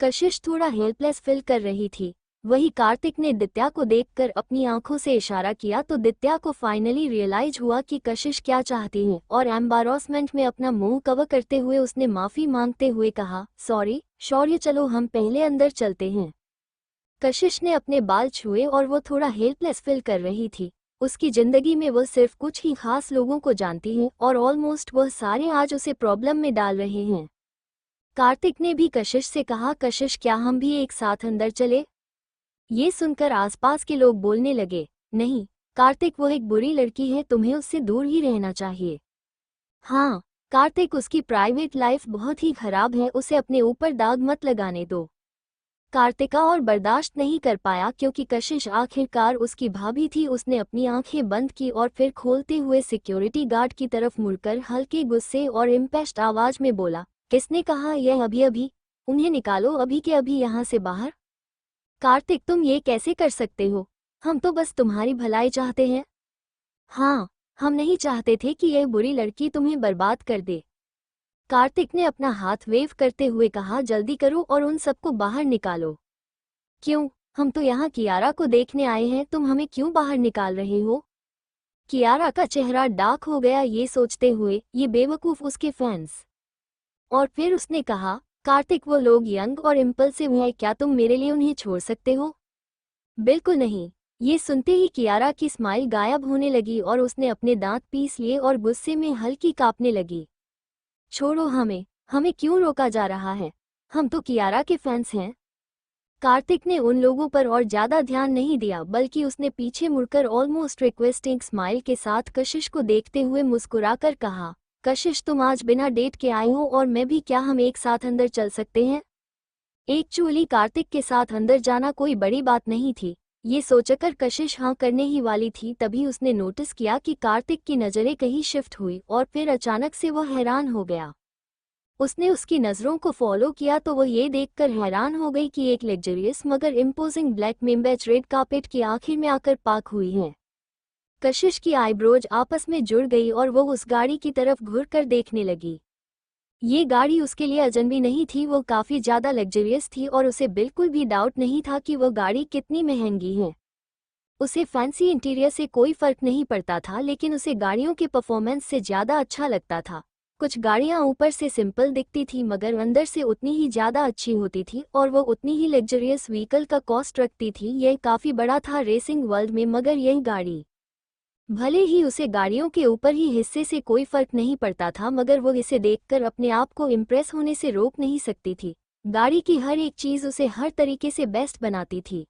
कशिश थोड़ा हेल्पलेस फील कर रही थी। वही कार्तिक ने दित्या को देखकर अपनी आंखों से इशारा किया तो दित्या को फाइनली रियलाइज हुआ कि कशिश क्या चाहती है और एम्बारोसमेंट में अपना मुंह कवर करते हुए उसने माफी मांगते हुए कहा, सॉरी शौर्य, चलो हम पहले अंदर चलते हैं। कशिश ने अपने बाल छुए और वो थोड़ा हेल्पलेस फील कर रही थी। उसकी जिंदगी में वो सिर्फ कुछ ही खास लोगों को जानती है और ऑलमोस्ट वह सारे आज उसे प्रॉब्लम में डाल रहे हैं। कार्तिक ने भी कशिश से कहा, कशिश क्या हम भी एक साथ अंदर चले? ये सुनकर आसपास के लोग बोलने लगे, नहीं कार्तिक, वो एक बुरी लड़की है, तुम्हें उससे दूर ही रहना चाहिए। हाँ कार्तिक, उसकी प्राइवेट लाइफ बहुत ही खराब है, उसे अपने ऊपर दाग मत लगाने दो। कार्तिका और बर्दाश्त नहीं कर पाया क्योंकि कशिश आखिरकार उसकी भाभी थी। उसने अपनी आंखें बंद की और फिर खोलते हुए सिक्योरिटी गार्ड की तरफ मुड़कर हल्के गुस्से और इम्पेस्ट आवाज में बोला, किसने कहा यह अभी? उन्हें निकालो अभी के अभी यहाँ से बाहर। कार्तिक, तुम ये कैसे कर सकते हो? हम तो बस तुम्हारी भलाई चाहते हैं। हाँ, हम नहीं चाहते थे कि यह बुरी लड़की तुम्हें बर्बाद कर दे। कार्तिक ने अपना हाथ वेव करते हुए कहा, जल्दी करो और उन सबको बाहर निकालो। क्यों? हम तो यहाँ कियारा को देखने आए हैं, तुम हमें क्यों बाहर निकाल रहे हो? कियारा का चेहरा डार्क हो गया ये सोचते हुए, ये बेवकूफ उसके फैंस। और फिर उसने कहा, कार्तिक, वो लोग यंग और इम्पल्सिव हैं, क्या तुम मेरे लिए उन्हें छोड़ सकते हो? बिल्कुल नहीं। ये सुनते ही कियारा की स्माइल गायब होने लगी और उसने अपने दांत पीस लिए और गुस्से में हल्की कांपने लगी। छोड़ो हमें क्यों रोका जा रहा है? हम तो कियारा के फैंस हैं। कार्तिक ने उन लोगों पर और ज्यादा ध्यान नहीं दिया, बल्कि उसने पीछे मुड़कर ऑलमोस्ट रिक्वेस्टिंग स्माइल के साथ कशिश को देखते हुए मुस्कुराकर कहा, कशिश, तुम आज बिना डेट के आई हो और मैं भी, क्या हम एक साथ अंदर चल सकते हैं? एक्चुअली कार्तिक के साथ अंदर जाना कोई बड़ी बात नहीं थी। ये सोचकर कशिश हाँ करने ही वाली थी, तभी उसने नोटिस किया कि कार्तिक की नज़रें कहीं शिफ्ट हुई और फिर अचानक से वह हैरान हो गया। उसने उसकी नज़रों को फॉलो किया तो वो ये देखकर हैरान हो गई कि एक लग्जरियस मगर इम्पोजिंग ब्लैक मेम्बेज रेड कार्पेट की आखिर में आकर पार्क हुई है। कशिश की आईब्रोज आपस में जुड़ गई और वो उस गाड़ी की तरफ घूर कर देखने लगी। ये गाड़ी उसके लिए अजनबी नहीं थी, वो काफ़ी ज़्यादा लग्जरियस थी और उसे बिल्कुल भी डाउट नहीं था कि वो गाड़ी कितनी महंगी है। उसे फैंसी इंटीरियर से कोई फ़र्क नहीं पड़ता था, लेकिन उसे गाड़ियों के परफॉर्मेंस से ज़्यादा अच्छा लगता था। कुछ गाड़ियाँ ऊपर से सिंपल दिखती थी मगर अंदर से उतनी ही ज़्यादा अच्छी होती थी और वो उतनी ही लग्जरियस व्हीकल का कॉस्ट रखती थी। यह काफ़ी बड़ा था रेसिंग वर्ल्ड में, मगर यही गाड़ी, भले ही उसे गाड़ियों के ऊपर ही हिस्से से कोई फर्क नहीं पड़ता था, मगर वो इसे देखकर अपने आप को इम्प्रेस होने से रोक नहीं सकती थी। गाड़ी की हर एक चीज़ उसे हर तरीके से बेस्ट बनाती थी।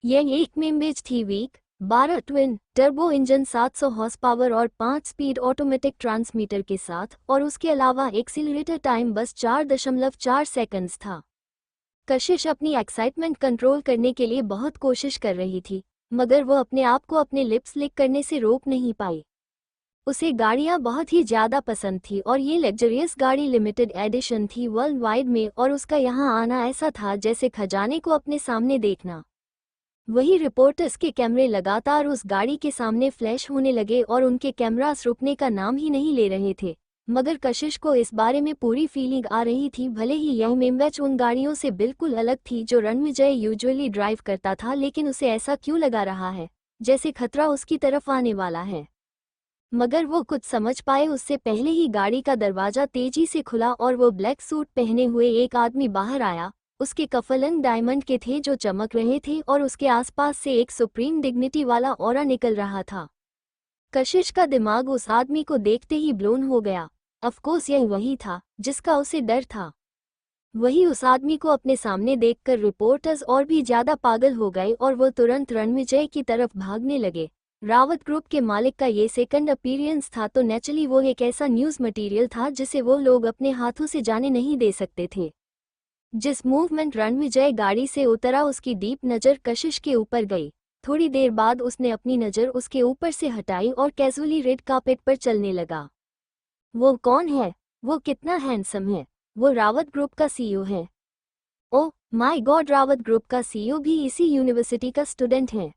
यह एक मेम्बेज थी वीक 12 twin turbo engine 700 horse power और 5 स्पीड ऑटोमेटिक ट्रांसमीटर के साथ, और उसके अलावा एक्सीलरेटर टाइम बस 4.4 सेकंड्स था। कशिश अपनी एक्साइटमेंट कंट्रोल करने के लिए बहुत कोशिश कर रही थी, मगर वो अपने आप को अपने लिप्स लिक करने से रोक नहीं पाई। उसे गाड़ियां बहुत ही ज़्यादा पसंद थी और ये लग्जरियस गाड़ी लिमिटेड एडिशन थी वर्ल्ड वाइड में, और उसका यहाँ आना ऐसा था जैसे खजाने को अपने सामने देखना। वही रिपोर्टर्स के कैमरे लगातार उस गाड़ी के सामने फ्लैश होने लगे और उनके कैमरास रुकने का नाम ही नहीं ले रहे थे, मगर कशिश को इस बारे में पूरी फीलिंग आ रही थी। भले ही यह मेम्बेज उन गाड़ियों से बिल्कुल अलग थी जो रणविजय यूजुअली ड्राइव करता था, लेकिन उसे ऐसा क्यों लगा रहा है जैसे खतरा उसकी तरफ आने वाला है। मगर वो कुछ समझ पाए उससे पहले ही गाड़ी का दरवाजा तेजी से खुला और वो ब्लैक सूट पहने हुए एक आदमी बाहर आया। उसके कफलन डायमंड के थे जो चमक रहे थे और उसके आसपास से एक सुप्रीम डिग्निटी वाला ऑरा निकल रहा था। कशिश का दिमाग उस आदमी को देखते ही ब्लोन हो गया। अफकोर्स यह वही था जिसका उसे डर था। वही उस आदमी को अपने सामने देखकर रिपोर्टर्स और भी ज्यादा पागल हो गए और वो तुरंत रणविजय की तरफ भागने लगे। रावत ग्रुप के मालिक का ये सेकंड अपीयरेंस था, तो नेचुरली वो एक ऐसा न्यूज़ मटेरियल था जिसे वो लोग अपने हाथों से जाने नहीं दे सकते थे। जिस मूवमेंट रणविजय गाड़ी से उतरा उसकी डीप नज़र कशिश के ऊपर गई। थोड़ी देर बाद उसने अपनी नज़र उसके ऊपर से हटाई और कैजुअली रेड कार्पेट पर चलने लगा। वो कौन है? वो कितना हैंडसम है? वो रावत ग्रुप का सीईओ है। Oh my God, Rawat group का सीईओ भी इसी यूनिवर्सिटी का स्टूडेंट है।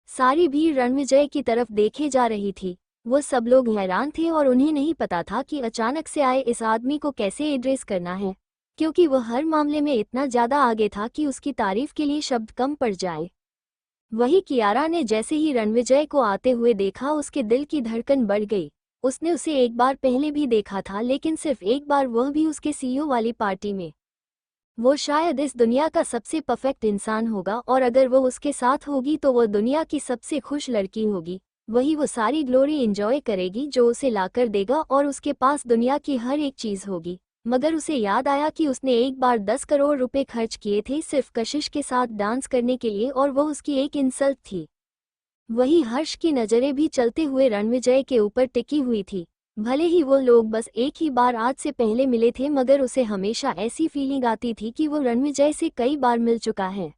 सारी भीड़ रणविजय की तरफ देखे जा रही थी। वो सब लोग हैरान थे और उन्हें नहीं पता था कि अचानक से आए इस आदमी को कैसे एड्रेस करना है, क्योंकि वह हर मामले में इतना ज़्यादा आगे था कि उसकी तारीफ के लिए शब्द कम पड़ जाए। वही कियारा ने जैसे ही रणविजय को आते हुए देखा उसके दिल की धड़कन बढ़ गई। उसने उसे एक बार पहले भी देखा था, लेकिन सिर्फ एक बार, वह भी उसके सीईओ वाली पार्टी में। वो शायद इस दुनिया का सबसे परफेक्ट इंसान होगा और अगर वो उसके साथ होगी तो वो दुनिया की सबसे खुश लड़की होगी। वही वो सारी ग्लोरी एंजॉय करेगी जो उसे लाकर देगा और उसके पास दुनिया की हर एक चीज़ होगी। मगर उसे याद आया कि उसने एक बार 10 करोड़ रुपए खर्च किए थे सिर्फ कशिश के साथ डांस करने के लिए, और वो उसकी एक इंसल्ट थी। वही हर्ष की नज़रें भी चलते हुए रणविजय के ऊपर टिकी हुई थी। भले ही वो लोग बस एक ही बार आज से पहले मिले थे, मगर उसे हमेशा ऐसी फीलिंग आती थी कि वो रणविजय से कई बार मिल चुका है।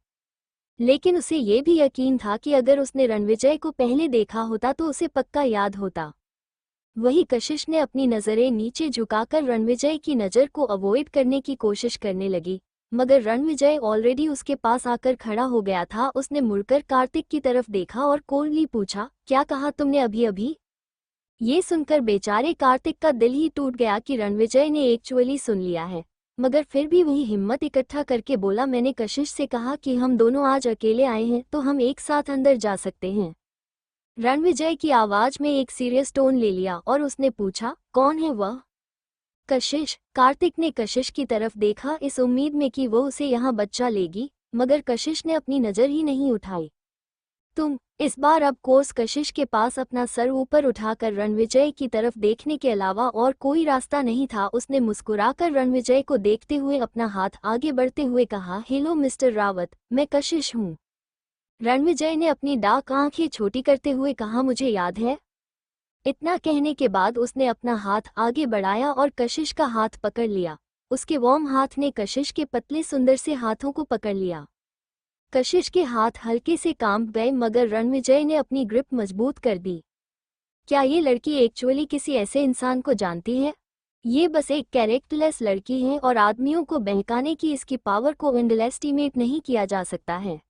लेकिन उसे ये भी यकीन था कि अगर उसने रणविजय को पहले देखा होता तो उसे पक्का याद होता। वही कशिश ने अपनी नज़रें नीचे झुकाकर रणविजय की नज़र को अवॉइड करने की कोशिश करने लगी, मगर रणविजय ऑलरेडी उसके पास आकर खड़ा हो गया था। उसने मुड़कर कार्तिक की तरफ देखा और कोल्डली पूछा, क्या कहा तुमने अभी अभी? ये सुनकर बेचारे कार्तिक का दिल ही टूट गया कि रणविजय ने एक्चुअली सुन लिया है, मगर फिर भी वही हिम्मत इकट्ठा करके बोला, मैंने कशिश से कहा कि हम दोनों आज अकेले आए हैं तो हम एक साथ अंदर जा सकते हैं। रणविजय की आवाज में एक सीरियस टोन ले लिया और उसने पूछा, कौन है वह? कशिश। कार्तिक ने कशिश की तरफ देखा इस उम्मीद में कि वो उसे यहाँ बच्चा लेगी, मगर कशिश ने अपनी नज़र ही नहीं उठाई। तुम? इस बार अब कोर्स कशिश के पास अपना सर ऊपर उठाकर रणविजय की तरफ देखने के अलावा और कोई रास्ता नहीं था। उसने मुस्कुराकर रणविजय को देखते हुए अपना हाथ आगे बढ़ते हुए कहा, हेलो मिस्टर रावत, मैं कशिश हूँ। रणविजय ने अपनी डार्क आंखें छोटी करते हुए कहा, मुझे याद है। इतना कहने के बाद उसने अपना हाथ आगे बढ़ाया और कशिश का हाथ पकड़ लिया। उसके वार्म हाथ ने कशिश के पतले सुंदर से हाथों को पकड़ लिया। कशिश के हाथ हल्के से कांप गए, मगर रणविजय ने अपनी ग्रिप मजबूत कर दी। क्या ये लड़की एक्चुअली किसी ऐसे इंसान को जानती है? ये बस एक कैरेक्टरलेस लड़की है और आदमियों को बहकाने की इसकी पावर को अंडर एस्टिमेट नहीं किया जा सकता है।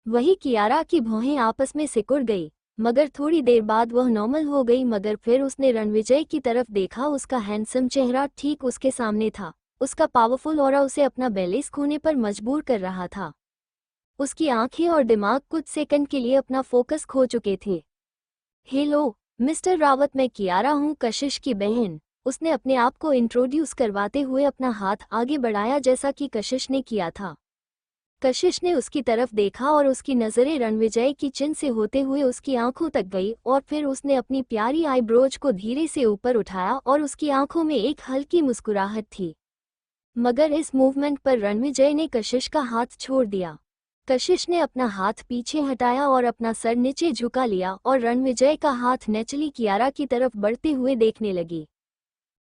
वही कियारा की भौहें आपस में सिकुड़ गई, मगर थोड़ी देर बाद वह नॉर्मल हो गई। मगर फिर उसने रणविजय की तरफ देखा। उसका हैंडसम चेहरा ठीक उसके सामने था। उसका पावरफुल ऑरा उसे अपना बैलेंस खोने पर मजबूर कर रहा था। उसकी आंखें और दिमाग कुछ सेकंड के लिए अपना फोकस खो चुके थे। हेलो मिस्टर रावत, मैं कियारा हूँ, कशिश की बहन। उसने अपने आप को इंट्रोड्यूस करवाते हुए अपना हाथ आगे बढ़ाया जैसा कि कशिश ने किया था। कशिश ने उसकी तरफ देखा और उसकी नज़रें रणविजय की चिन से होते हुए उसकी आंखों तक गई और फिर उसने अपनी प्यारी आईब्रोज को धीरे से ऊपर उठाया और उसकी आंखों में एक हल्की मुस्कुराहट थी। मगर इस मूवमेंट पर रणविजय ने कशिश का हाथ छोड़ दिया। कशिश ने अपना हाथ पीछे हटाया और अपना सर नीचे झुका लिया और रणविजय का हाथ नेचुरली कियारा की तरफ बढ़ते हुए देखने लगी।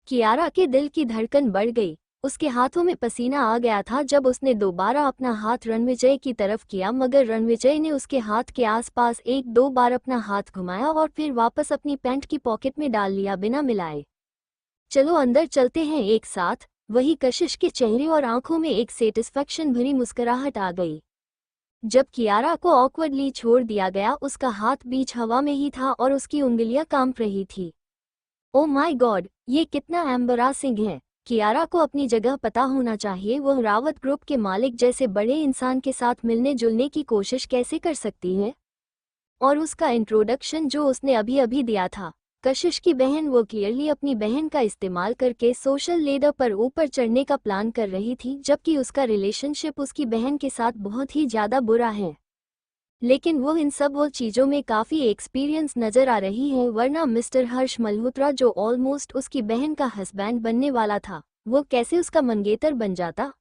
कियारा के दिल की धड़कन बढ़ गई। उसके हाथों में पसीना आ गया था जब उसने दोबारा अपना हाथ रणविजय की तरफ किया, मगर रणविजय ने उसके हाथ के आसपास एक दो बार अपना हाथ घुमाया और फिर वापस अपनी पैंट की पॉकेट में डाल लिया बिना मिलाए। चलो अंदर चलते हैं एक साथ। वही कशिश के चेहरे और आंखों में एक सेटिस्फैक्शन भरी मुस्कुराहट आ गई। जब कियारा को ऑकवर्डली छोड़ दिया गया, उसका हाथ बीच हवा में ही था और उसकी उंगलियां कांप रही थी। ओ माय गॉड, ये कितना एम्बरासिंग है। कियारा को अपनी जगह पता होना चाहिए। वह रावत ग्रुप के मालिक जैसे बड़े इंसान के साथ मिलने जुलने की कोशिश कैसे कर सकती है? और उसका इंट्रोडक्शन जो उसने अभी अभी दिया था, कशिश की बहन, वो क्लियरली अपनी बहन का इस्तेमाल करके सोशल लेडर पर ऊपर चढ़ने का प्लान कर रही थी, जबकि उसका रिलेशनशिप उसकी बहन के साथ बहुत ही ज़्यादा बुरा है। लेकिन वो इन सब वो चीज़ों में काफ़ी एक्सपीरियंस नज़र आ रही है, वरना मिस्टर हर्ष मल्होत्रा जो ऑलमोस्ट उसकी बहन का हस्बैंड बनने वाला था, वो कैसे उसका मंगेतर बन जाता?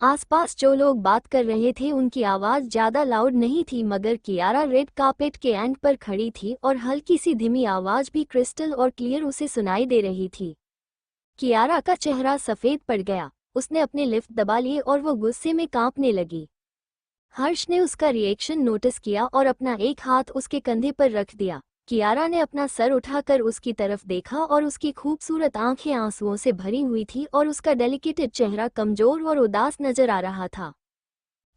आसपास जो लोग बात कर रहे थे उनकी आवाज़ ज़्यादा लाउड नहीं थी, मगर कियारा रेड कार्पेट के एंड पर खड़ी थी और हल्की सी धीमी आवाज़ भी क्रिस्टल और क्लियर उसे सुनाई दे रही थी। कियारा का चेहरा सफ़ेद पड़ गया। उसने अपने लिफ्ट दबा लिए और वो गुस्से में कांपने लगी। हर्ष ने उसका रिएक्शन नोटिस किया और अपना एक हाथ उसके कंधे पर रख दिया। कियारा ने अपना सर उठाकर उसकी तरफ देखा और उसकी खूबसूरत आंखें आंसुओं से भरी हुई थी और उसका डेलिकेटेड चेहरा कमजोर और उदास नजर आ रहा था।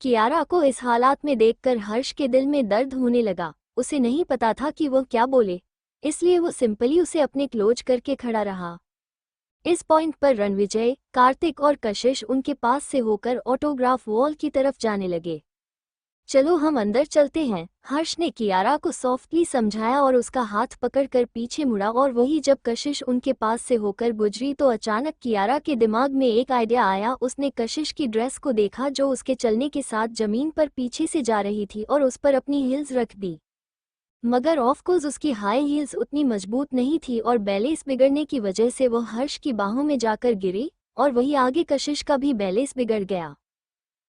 कियारा को इस हालात में देखकर हर्ष के दिल में दर्द होने लगा। उसे नहीं पता था कि वह क्या बोले, इसलिए वो सिंपली उसे अपने क्लोज करके खड़ा रहा। इस पॉइंट पर रणविजय, कार्तिक और कशिश उनके पास से होकर ऑटोग्राफ वॉल की तरफ जाने लगे। चलो हम अंदर चलते हैं, हर्ष ने कियारा को सॉफ्टली समझाया और उसका हाथ पकड़कर पीछे मुड़ा। और वही जब कशिश उनके पास से होकर गुजरी तो अचानक कियारा के दिमाग में एक आइडिया आया। उसने कशिश की ड्रेस को देखा जो उसके चलने के साथ जमीन पर पीछे से जा रही थी और उस पर अपनी हील्स रख दी। मगर ऑफकोर्स उसकी हाई हील्स उतनी मजबूत नहीं थी और बैलेंस बिगड़ने की वजह से वह हर्ष की बाहों में जाकर गिरी और वही आगे कशिश का भी बैलेंस बिगड़ गया।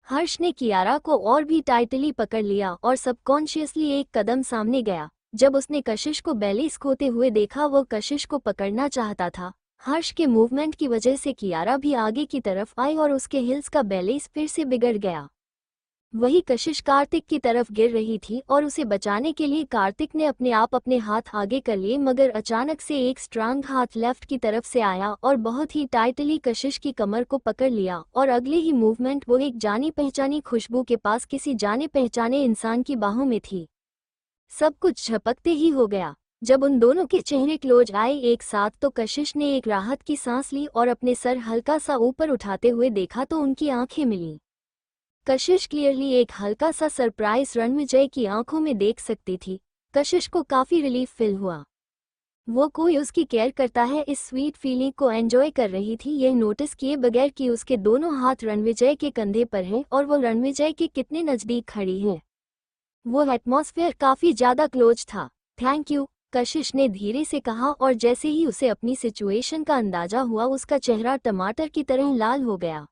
हर्ष ने कियारा को और भी टाइटली पकड़ लिया और सबकॉन्शियसली एक कदम सामने गया। जब उसने कशिश को बैलेंस खोते हुए देखा, वो कशिश को पकड़ना चाहता था। हर्ष के मूवमेंट की वजह से कियारा भी आगे की तरफ आई और उसके हिल्स का बैलेंस फिर से बिगड़ गया। वही कशिश कार्तिक की तरफ गिर रही थी और उसे बचाने के लिए कार्तिक ने अपने आप अपने हाथ आगे कर लिए, मगर अचानक से एक स्ट्रांग हाथ लेफ्ट की तरफ से आया और बहुत ही टाइटली कशिश की कमर को पकड़ लिया और अगले ही मूवमेंट वो एक जानी पहचानी खुशबू के पास किसी जाने पहचाने इंसान की बाहों में थी। सब कुछ झपकते ही हो गया। जब उन दोनों के चेहरे क्लोज आए एक साथ तो कशिश ने एक राहत की सांस ली और अपने सर हल्का सा ऊपर उठाते हुए देखा तो उनकी आंखें मिलीं। कशिश क्लियरली एक हल्का सा सरप्राइज रणविजय की आंखों में देख सकती थी। कशिश को काफी रिलीफ फील हुआ। वो कोई उसकी केयर करता है, इस स्वीट फीलिंग को एंजॉय कर रही थी, यह नोटिस किए बगैर कि उसके दोनों हाथ रणविजय के कंधे पर हैं और वो रणविजय के कितने नजदीक खड़ी है। वो एटमॉस्फेयर काफी ज्यादा क्लोज था। थैंक यू, कशिश ने धीरे से कहा और जैसे ही उसे अपनी सिचुएशन का अंदाजा हुआ उसका चेहरा टमाटर की तरह लाल हो गया।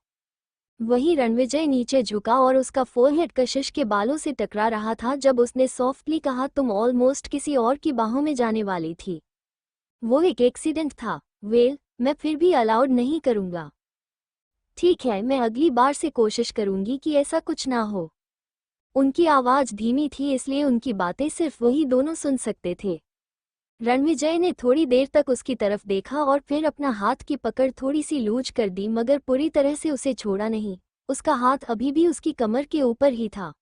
वही रणविजय नीचे झुका और उसका फोरहेड कशिश के बालों से टकरा रहा था जब उसने सॉफ्टली कहा, तुम ऑलमोस्ट किसी और की बाहों में जाने वाली थी। वो एक एक्सीडेंट था। वेल, मैं फिर भी अलाउड नहीं करूंगा। ठीक है, मैं अगली बार से कोशिश करूंगी कि ऐसा कुछ ना हो। उनकी आवाज़ धीमी थी इसलिए उनकी बातें सिर्फ वही दोनों सुन सकते थे। रणविजय ने थोड़ी देर तक उसकी तरफ देखा और फिर अपना हाथ की पकड़ थोड़ी सी लूज कर दी, मगर पूरी तरह से उसे छोड़ा नहीं। उसका हाथ अभी भी उसकी कमर के ऊपर ही था।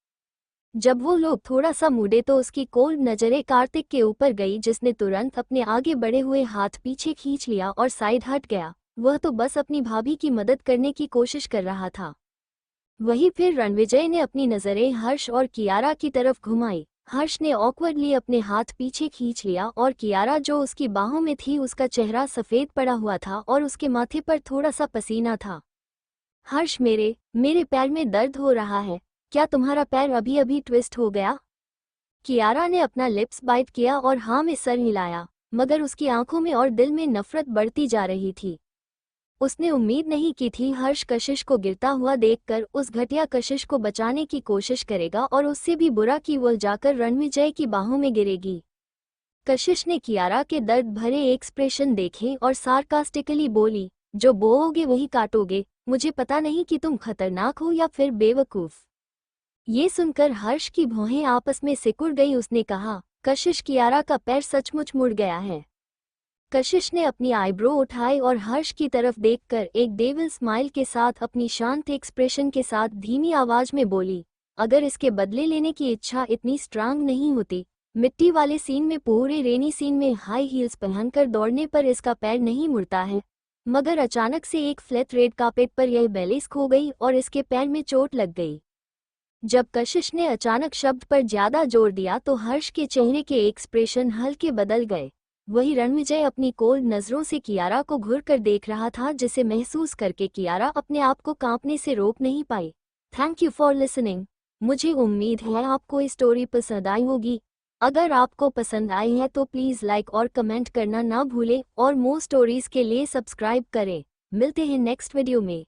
जब वो लोग थोड़ा सा मुड़े तो उसकी कोल्ड नजरें कार्तिक के ऊपर गई, जिसने तुरंत अपने आगे बढ़े हुए हाथ पीछे खींच लिया और साइड हट गया। वह तो बस अपनी भाभी की मदद करने की कोशिश कर रहा था। वहीं फिर रणविजय ने अपनी नजरें हर्ष और कियारा की तरफ घुमाई। हर्ष ने ऑकवर्डली अपने हाथ पीछे खींच लिया और कियारा जो उसकी बाहों में थी, उसका चेहरा सफेद पड़ा हुआ था और उसके माथे पर थोड़ा सा पसीना था। हर्ष, मेरे पैर में दर्द हो रहा है। क्या तुम्हारा पैर अभी अभी ट्विस्ट हो गया? कियारा ने अपना लिप्स बाइट किया और हाँ में सर हिलाया, मगर उसकी आंखों में और दिल में नफरत बढ़ती जा रही थी। उसने उम्मीद नहीं की थी हर्ष कशिश को गिरता हुआ देखकर उस घटिया कशिश को बचाने की कोशिश करेगा और उससे भी बुरा कि वह जाकर रणविजय की बाहों में गिरेगी। कशिश ने कियारा के दर्द भरे एक्सप्रेशन देखे और सार्कास्टिकली बोली, जो बोओगे वही काटोगे। मुझे पता नहीं कि तुम खतरनाक हो या फिर बेवकूफ। ये सुनकर हर्ष की भौहें आपस में सिकुड़ गई। उसने कहा, कशिश, कियारा का पैर सचमुच मुड़ गया है। कशिश ने अपनी आईब्रो उठाई और हर्ष की तरफ देखकर एक डेविल स्माइल के साथ अपनी शांत एक्सप्रेशन के साथ धीमी आवाज में बोली, अगर इसके बदले लेने की इच्छा इतनी स्ट्रांग नहीं होती, मिट्टी वाले सीन में, पूरे रेनी सीन में हाई हील्स पहनकर दौड़ने पर इसका पैर नहीं मुड़ता है, मगर अचानक से एक फ्लैट रेड कार्पेट पर यह बैलेंस खो गई और इसके पैर में चोट लग गई। जब कशिश ने अचानक शब्द पर ज्यादा जोर दिया तो हर्ष के चेहरे के एक्सप्रेशन हल्के बदल गए। वही रणविजय अपनी कोल्ड नजरों से कियारा को घूर कर देख रहा था, जिसे महसूस करके कियारा अपने आप को कांपने से रोक नहीं पाई। Thank you for listening. मुझे उम्मीद है आपको ये स्टोरी पसंद आई होगी। अगर आपको पसंद आई है तो प्लीज़ लाइक और कमेंट करना ना भूलें और मोर स्टोरीज के लिए सब्सक्राइब करें। मिलते हैं नेक्स्ट वीडियो में।